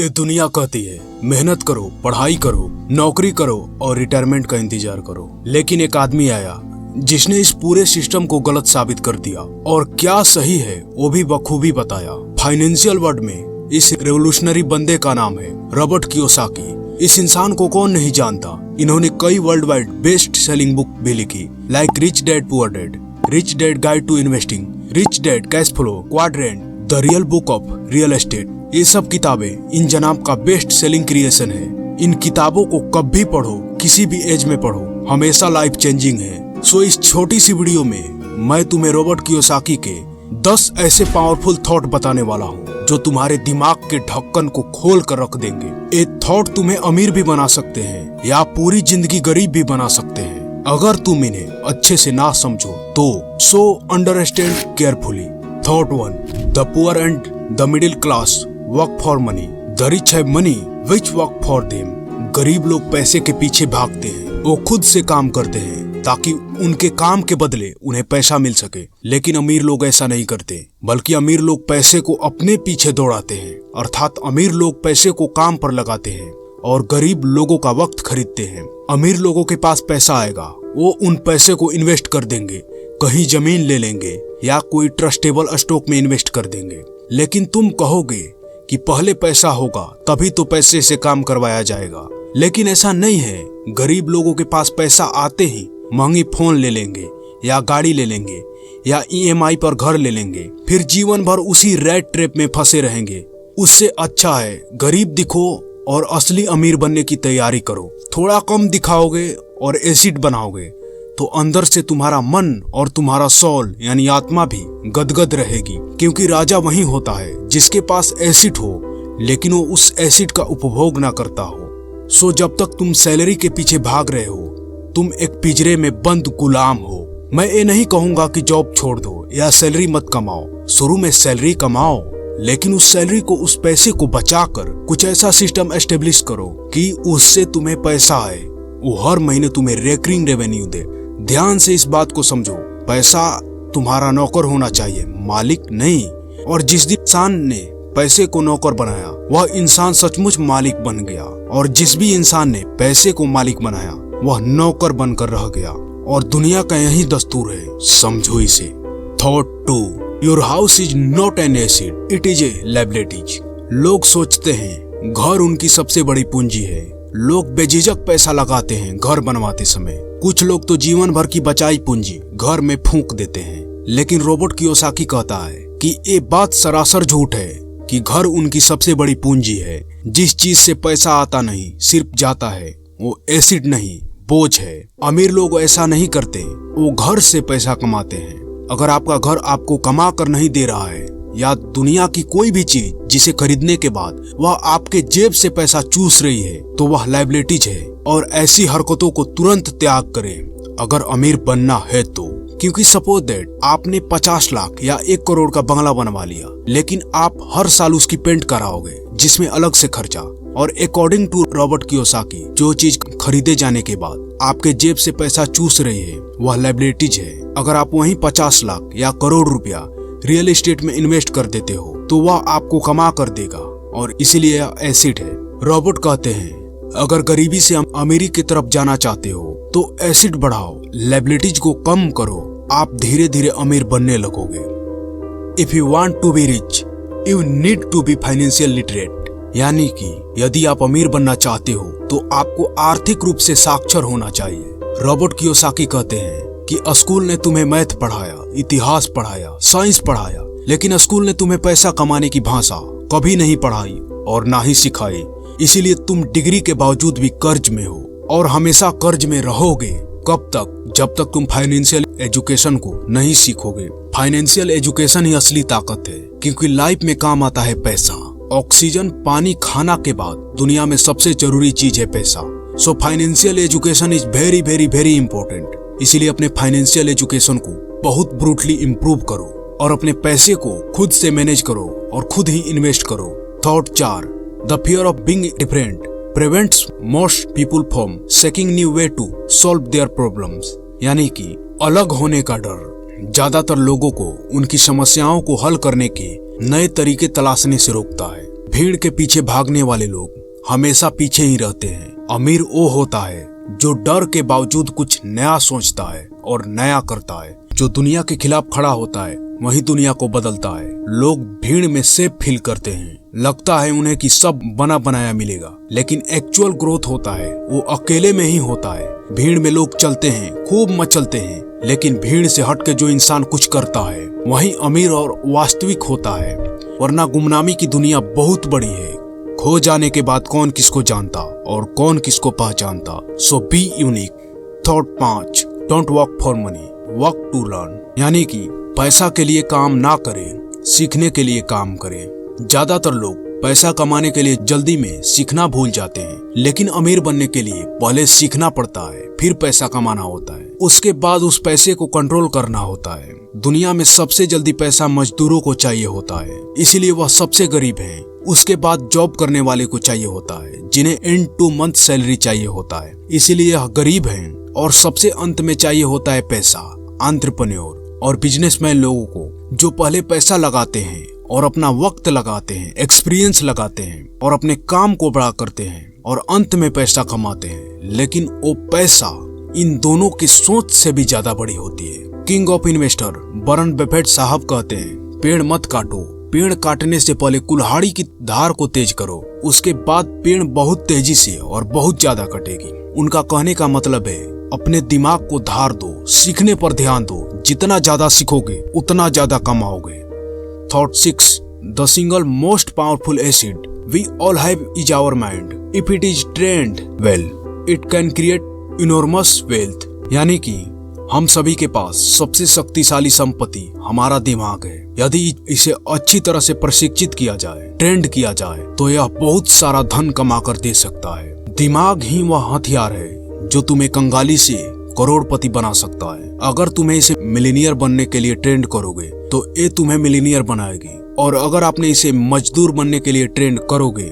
ये दुनिया कहती है मेहनत करो, पढ़ाई करो, नौकरी करो और रिटायरमेंट का इंतजार करो। लेकिन एक आदमी आया जिसने इस पूरे सिस्टम को गलत साबित कर दिया और क्या सही है वो भी बखूबी बताया। फाइनेंशियल वर्ल्ड में इस रेवोल्यूशनरी बंदे का नाम है रॉबर्ट कियोसाकी। इस इंसान को कौन नहीं जानता। इन्होंने कई world wide best selling book भी लिखी, like rich dad poor dad, rich dad guide to investing, rich dad cash flow quadrant, the real book of real estate. ये सब किताबें इन जनाब का बेस्ट सेलिंग क्रिएशन है। इन किताबों को कभी पढ़ो, किसी भी एज में पढ़ो, हमेशा लाइफ चेंजिंग है। सो इस छोटी सी वीडियो में मैं तुम्हें रॉबर्ट कियोसाकी के 10 ऐसे पावरफुल थॉट बताने वाला हूँ जो तुम्हारे दिमाग के ढक्कन को खोल कर रख देंगे। ये थॉट तुम्हें अमीर भी बना सकते हैं या पूरी जिंदगी गरीब भी बना सकते हैं अगर तुम इन्हें अच्छे से ना समझो तो। So understand carefully. Thought 1, the poor and the middle class work for money, the rich have money which work for them. गरीब लोग पैसे के पीछे भागते हैं, वो खुद से काम करते हैं ताकि उनके काम के बदले उन्हें पैसा मिल सके। लेकिन अमीर लोग ऐसा नहीं करते, बल्कि अमीर लोग पैसे को अपने पीछे दौड़ाते हैं। अर्थात अमीर लोग पैसे को काम पर लगाते हैं और गरीब लोगों का वक्त खरीदते हैं। अमीर लोगों के पास पैसा आएगा, वो उन पैसे को इन्वेस्ट कर देंगे, कहीं जमीन ले लेंगे या कोई ट्रस्टेबल स्टॉक में इन्वेस्ट कर देंगे। लेकिन तुम कहोगे कि पहले पैसा होगा तभी तो पैसे से काम करवाया जाएगा। लेकिन ऐसा नहीं है। गरीब लोगों के पास पैसा आते ही महंगी फोन ले लेंगे या गाड़ी ले लेंगे या EMI पर घर ले लेंगे, फिर जीवन भर उसी रैट ट्रैप में फंसे रहेंगे। उससे अच्छा है गरीब दिखो और असली अमीर बनने की तैयारी करो। थोड़ा कम दिखाओगे और एसिड बनाओगे तो अंदर से तुम्हारा मन और तुम्हारा सोल यानी आत्मा भी गदगद रहेगी, क्योंकि राजा वही होता है जिसके पास एसिड हो लेकिन वो उस एसिड का उपभोग ना करता हो। सो जब तक तुम सैलरी के पीछे भाग रहे हो तुम एक पिंजरे में बंद गुलाम हो। मैं ये नहीं कहूंगा कि जॉब छोड़ दो या सैलरी मत कमाओ। शुरू में सैलरी कमाओ, लेकिन उस सैलरी को, उस पैसे को बचाकर कुछ ऐसा सिस्टम एस्टेब्लिश करो कि उससे तुम्हें पैसा आए, वो हर महीने तुम्हें रेकरिंग रेवेन्यू दे। ध्यान से इस बात को समझो, पैसा तुम्हारा नौकर होना चाहिए, मालिक नहीं। और जिस दिन इंसान ने पैसे को नौकर बनाया वह इंसान सचमुच मालिक बन गया, और जिस भी इंसान ने पैसे को मालिक बनाया वह नौकर बनकर रह गया। और दुनिया का यही दस्तूर है, समझो इसे। Thought 2, your house is not an acid, it is a liabilities. लोग सोचते हैं घर उनकी सबसे बड़ी पूंजी है। लोग बेझिझक पैसा लगाते हैं घर बनवाते समय। कुछ लोग तो जीवन भर की बचाई पूंजी घर में फूंक देते हैं। लेकिन रॉबर्ट कियोसाकी कहता है कि ये बात सरासर झूठ है कि घर उनकी सबसे बड़ी पूंजी है। जिस चीज से पैसा आता नहीं सिर्फ जाता है वो एसिड नहीं, बोझ है। अमीर लोग ऐसा नहीं करते, वो घर से पैसा कमाते हैं। अगर आपका घर आपको कमा कर नहीं दे रहा है या दुनिया की कोई भी चीज जिसे खरीदने के बाद वह आपके जेब से पैसा चूस रही है तो वह लायबिलिटीज है। और ऐसी हरकतों को तुरंत त्याग करें अगर अमीर बनना है तो। क्योंकि सपोज दैट आपने 50 लाख या 1 करोड़ का बंगला बनवा लिया, लेकिन आप हर साल उसकी पेंट कराओगे जिसमें अलग से खर्चा। और अकॉर्डिंग टू रॉबर्ट कियोसाकी जो चीज खरीदे जाने के बाद आपके जेब से पैसा चूस रही है वह लायबिलिटीज है। अगर आप वहीं 50 लाख या करोड़ रुपया रियल एस्टेट में इन्वेस्ट कर देते हो तो वह आपको कमा कर देगा, और इसीलिए यह एसिड है। रॉबर्ट कहते हैं अगर गरीबी से अमीरी की तरफ जाना चाहते हो तो एसिड बढ़ाओ, लायबिलिटीज को कम करो, आप धीरे धीरे अमीर बनने लगोगे। If you want to be rich you need to be financial literate. यानी कि यदि आप अमीर बनना चाहते हो तो आपको आर्थिक रूप से साक्षर होना चाहिए। रॉबर्ट कियोसाकी कहते हैं कि स्कूल ने तुम्हें मैथ पढ़ाया, इतिहास पढ़ाया, साइंस पढ़ाया, लेकिन स्कूल ने तुम्हें पैसा कमाने की भाषा कभी नहीं पढ़ाई और ना ही सिखाई। इसीलिए तुम डिग्री के बावजूद भी कर्ज में हो और हमेशा कर्ज में रहोगे। कब तक? जब तक तुम फाइनेंशियल एजुकेशन को नहीं सीखोगे। फाइनेंशियल एजुकेशन ही असली ताकत है, क्योंकि लाइफ में काम आता है पैसा। ऑक्सीजन, पानी, खाना के बाद दुनिया में सबसे जरूरी चीज है पैसा। So financial education is very very very important. इसीलिए अपने फाइनेंशियल एजुकेशन को बहुत ब्रूटली इम्प्रूव करो और अपने पैसे को खुद से मैनेज करो और खुद ही इन्वेस्ट करो। Thought 4, the fear of being different prevents most people from seeking new way to solve their problems. यानी कि अलग होने का डर ज्यादातर लोगों को उनकी समस्याओं को हल करने के नए तरीके तलाशने से रोकता है। भीड़ के पीछे भागने वाले लोग हमेशा पीछे ही रहते हैं। अमीर वो होता है जो डर के बावजूद कुछ नया सोचता है और नया करता है। जो दुनिया के खिलाफ खड़ा होता है वही दुनिया को बदलता है। लोग भीड़ में सेफ फील करते हैं, लगता है उन्हें कि सब बना बनाया मिलेगा, लेकिन एक्चुअल ग्रोथ होता है वो अकेले में ही होता है। भीड़ में लोग चलते हैं, खूब मचलते हैं, लेकिन भीड़ से हटके जो इंसान कुछ करता है वही अमीर और वास्तविक होता है। वरना गुमनामी की दुनिया बहुत बड़ी है। खो जाने के बाद कौन किसको जानता और कौन किसको पहचानता। So be unique. Thought 5, don't work for money, work to learn. यानी कि पैसा के लिए काम ना करें, सीखने के लिए काम करें। ज्यादातर लोग पैसा कमाने के लिए जल्दी में सीखना भूल जाते हैं, लेकिन अमीर बनने के लिए पहले सीखना पड़ता है, फिर पैसा कमाना होता है, उसके बाद उस पैसे को कंट्रोल करना होता है। दुनिया में सबसे जल्दी पैसा मजदूरों को चाहिए होता है, इसीलिए वह सबसे गरीब है। उसके बाद जॉब करने वाले को चाहिए होता है, जिन्हें एंड टू मंथ सैलरी चाहिए होता है, इसीलिए यह गरीब है। और सबसे अंत में चाहिए होता है पैसा, एंटरप्रेन्योर और बिजनेसमैन लोगों को, जो पहले पैसा लगाते हैं और अपना वक्त लगाते हैं, एक्सपीरियंस लगाते हैं और अपने काम को बड़ा करते हैं और अंत में पैसा कमाते हैं। लेकिन वो पैसा इन दोनों की सोच से भी ज्यादा बड़ी होती है। King of investor Warren Buffett साहब कहते हैं, पेड़ मत काटो, पेड़ काटने से पहले कुल्हाड़ी की धार को तेज करो, उसके बाद पेड़ बहुत तेजी से और बहुत ज्यादा कटेगी। उनका कहने का मतलब है अपने दिमाग को धार दो, सीखने पर ध्यान दो। जितना ज्यादा सीखोगे उतना ज्यादा कमाओगे। Thought 6, the single most powerful asset we all have is our mind. If it is trained well it can create enormous wealth. यानी कि हम सभी के पास सबसे शक्तिशाली संपत्ति हमारा दिमाग है। यदि इसे अच्छी तरह से प्रशिक्षित किया जाए, ट्रेंड किया जाए, तो यह बहुत सारा धन कमा कर दे सकता है। दिमाग ही वह हथियार है जो तुम्हें कंगाली से करोड़पति बना सकता है। अगर तुम्हें इसे मिलीनियर बनने के लिए ट्रेंड करोगे तो ये तुम्हें मिलीनियर बनाएगी, और अगर आपने इसे मजदूर बनने के लिए ट्रेंड करोगे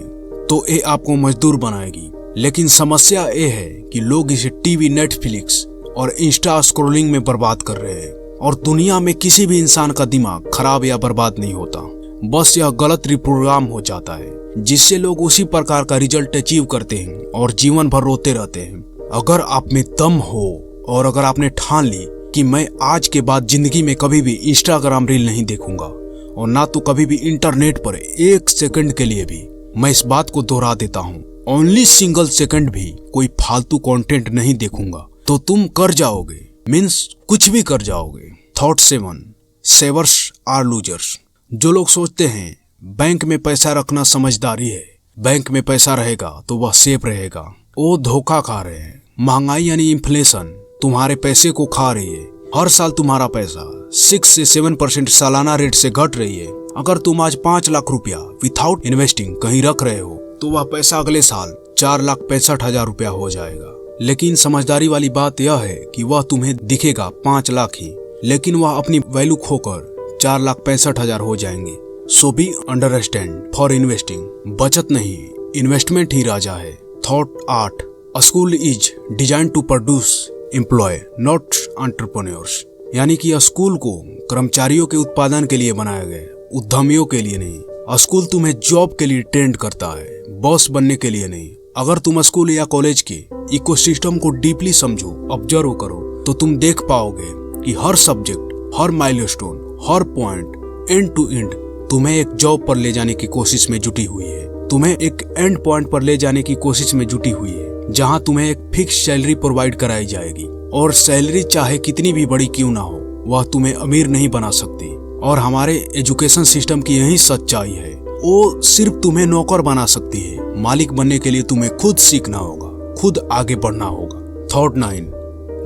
तो ये आपको मजदूर बनाएगी। लेकिन समस्या ये है कि लोग इसे टीवी, नेटफ्लिक्स और इंस्टा स्क्रॉलिंग में बर्बाद कर रहे हैं। और दुनिया में किसी भी इंसान का दिमाग खराब या बर्बाद नहीं होता, बस यह गलत रिप्रोग्राम हो जाता है, जिससे लोग उसी प्रकार का रिजल्ट अचीव करते हैं और जीवन भर रोते रहते हैं। अगर आप में दम हो और अगर आपने ठान ली कि मैं आज के बाद जिंदगी में कभी भी इंस्टाग्राम रील नहीं देखूंगा और ना तो कभी भी इंटरनेट पर एक सेकंड के लिए भी, मैं इस बात को दोहरा देता हूँ, ओनली सिंगल सेकंड भी कोई फालतू कंटेंट नहीं देखूंगा, तो तुम कर जाओगे, मीन्स कुछ भी कर जाओगे। Thought 7, savers are losers. जो लोग सोचते हैं बैंक में पैसा रखना समझदारी है, बैंक में पैसा रहेगा तो वह सेफ रहेगा, वो धोखा खा रहे हैं। महंगाई यानी इन्फ्लेशन तुम्हारे पैसे को खा रही है। हर साल तुम्हारा पैसा 6 से 7% सालाना रेट से घट रही है। अगर तुम आज 5 लाख रुपया विदाउट इन्वेस्टिंग कहीं रख रहे हो तो वह पैसा अगले साल 4,65,000 रुपया हो जाएगा। लेकिन समझदारी वाली बात यह है कि वह तुम्हें दिखेगा 5 लाख ही, लेकिन वह अपनी वैल्यू खोकर 4,65,000 हो जाएंगे। So be understand for investing. बचत नहीं, इन्वेस्टमेंट ही राजा है। Thought 8, a school is design to produce employ not entrepreneurs. यानी कि स्कूल को कर्मचारियों के उत्पादन के लिए बनाया गया, उद्यमियों के लिए नहीं। स्कूल तुम्हें जॉब के लिए ट्रेंड करता है, बॉस बनने के लिए नहीं। अगर तुम स्कूल या कॉलेज के इकोसिस्टम को डीपली समझो, ऑब्जर्व करो, तो तुम देख पाओगे कि हर सब्जेक्ट, हर माइलस्टोन, हर पॉइंट एंड टू एंड तुम्हें एक जॉब पर ले जाने की कोशिश में जुटी हुई है, तुम्हें एक एंड पॉइंट पर ले जाने की कोशिश में जुटी हुई है, जहां तुम्हें एक फिक्स सैलरी प्रोवाइड कराई जाएगी। और सैलरी चाहे कितनी भी बड़ी क्यों ना हो, वह तुम्हें अमीर नहीं बना सकती। और हमारे एजुकेशन सिस्टम की यही सच्चाई है, वो सिर्फ तुम्हें नौकर बना सकती है। मालिक बनने के लिए तुम्हें खुद सीखना होगा, खुद आगे बढ़ना होगा। Thought 9,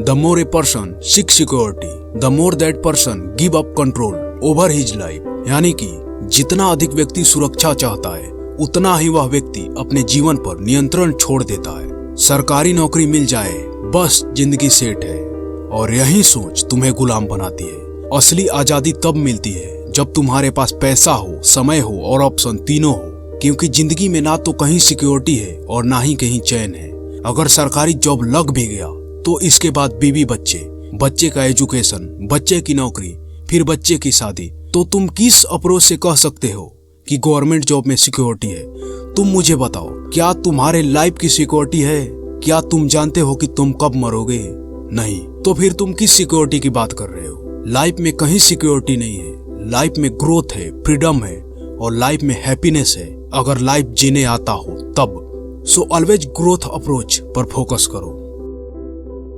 the more a person seek security the more that person give up control over his life. यानी कि जितना अधिक व्यक्ति सुरक्षा चाहता है उतना ही वह व्यक्ति अपने जीवन पर नियंत्रण छोड़ देता है। सरकारी नौकरी मिल जाए बस जिंदगी सेट है, और यही सोच तुम्हें गुलाम बनाती है। असली आजादी तब मिलती है जब तुम्हारे पास पैसा हो, समय हो और ऑप्शन तीनों हो, क्योंकि जिंदगी में ना तो कहीं सिक्योरिटी है और ना ही कहीं चैन है। अगर सरकारी जॉब लग भी गया तो इसके बाद बीवी बच्चे, बच्चे का एजुकेशन, बच्चे की नौकरी, फिर बच्चे की शादी, तो तुम किस अप्रोच से कह सकते हो कि गवर्नमेंट जॉब में सिक्योरिटी है। तुम मुझे बताओ, क्या तुम्हारे लाइफ की सिक्योरिटी है? क्या तुम जानते हो कि तुम कब मरोगे? नहीं, तो फिर तुम किस सिक्योरिटी की बात कर रहे हो? लाइफ में कहीं सिक्योरिटी नहीं है। लाइफ में ग्रोथ है, फ्रीडम है और लाइफ में हैप्पीनेस है, अगर लाइफ जीने आता हो तब। सो ऑलवेज ग्रोथ अप्रोच पर फोकस करो।